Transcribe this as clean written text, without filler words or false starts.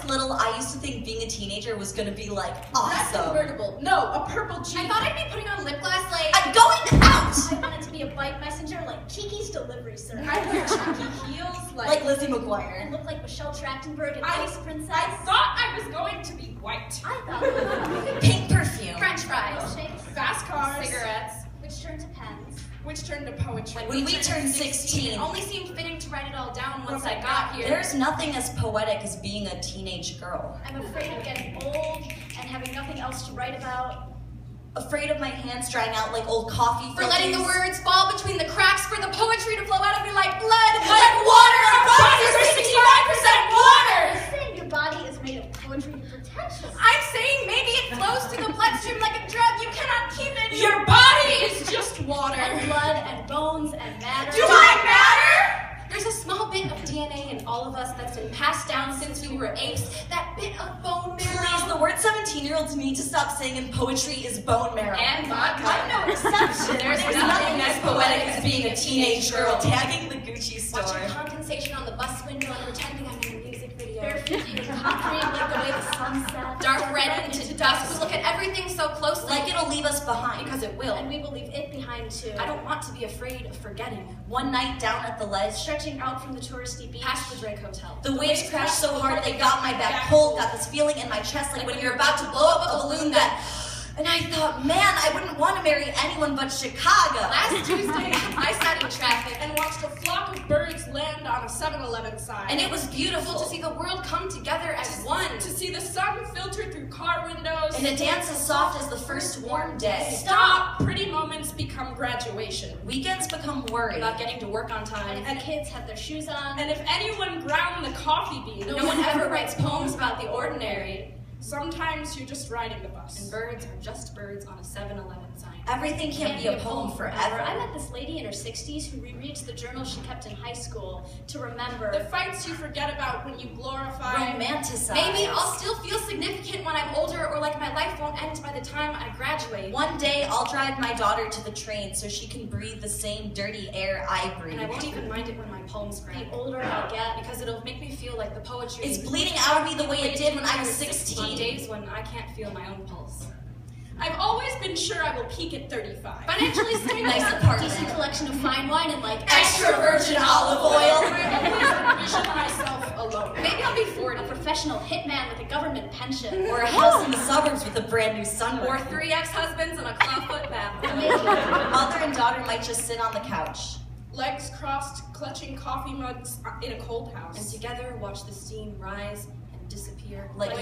little, I used to think being a teenager was gonna be like awesome. Convertible. No, a purple Jeep. I thought I'd be putting on lip gloss like... I'm going out! I wanted to be a bike messenger like Kiki's delivery service. I wear chunky heels like Lizzie McGuire. And look like Michelle Trachtenberg and Ice Princess. I thought I was going to be white. I thought Pink perfume. French fries. milkshakes, Fast cars. Cigarettes. which turned to pens. Which turned to poetry. When we turned 16. It only seemed fitting to write it all down once I got here. There's nothing as poetic as being a teenage girl. I'm afraid of getting old and having nothing else to write about. Afraid of my hands drying out like old coffee For filters. letting the words fall between the cracks, for the poetry to flow out of me like blood. Like water! Our bodies are 65% water! You're saying your body is made of poetry and pretentious. I'm saying maybe it flows through the bloodstream like a drug. You cannot keep it. Your body is just water. And blood and bones and matter. Do I matter? There's a small bit of DNA in all of us that's been passed down since we were apes. That bit of bone marrow. Please, the word 17-year-olds need to stop saying in poetry is bone marrow. And vodka. I'm no exception. There's nothing as poetic as being a teenage girl tagging the Gucci store. Watching condensation on the bus window and pretending I'm in a music video. Barefoot with country like the way the sun sets. Dark red into dusk. We look at everything so closely. Like it'll leave us behind. Because it will. And we will leave it behind too. I don't want to be afraid of forgetting. One night down at the ledge, Stretching out from the touristy beach. Past the Drake Hotel. the waves crashed so hard they got my back cold, got this feeling in my chest like when you're about to blow up a balloon that... And I thought, man, I wouldn't want to marry anyone but Chicago. Last Tuesday, I sat in traffic And watched a flock of birds land on a 7-Eleven sign. and it was beautiful to see the world come together as one. To see the sun filter through car windows. And a dance as soft as the first warm day. Stop! Pretty moments become graduation. Weekends become worry. About getting to work on And time. if the kids had their shoes on. And if anyone ground the coffee bean, No one ever writes poems about the ordinary. sometimes you're just riding the bus. And birds are just birds on a 7-Eleven sign. Everything can't be a poem forever. I met this lady in her 60s who rereads the journal she kept in high school to remember. The fights you forget about when you glorify. Romanticize. Maybe I'll still feel significant when I'm older, or like my life won't end by the time I graduate. One day I'll drive my daughter to the train so she can breathe the same dirty air I breathe. And I won't even mind it when my poems crack. The older I get, Because it'll make me feel like the poetry It's bleeding out of me the way it did when I was On 16. days when I can't feel my own pulse. I've always been sure I will peak at 35. Financially stable. Nice apartment. decent collection of fine wine and like Extra virgin olive oil. I envision myself alone. Maybe I'll be 40. a professional hitman with a government pension. Or a house in the suburbs with a brand new sunroof. Or 3 ex-husbands and a clawfoot bathroom. Mother and daughter might just sit on the couch. Legs crossed, clutching coffee mugs in a cold And house. together watch the steam rise and disappear Like a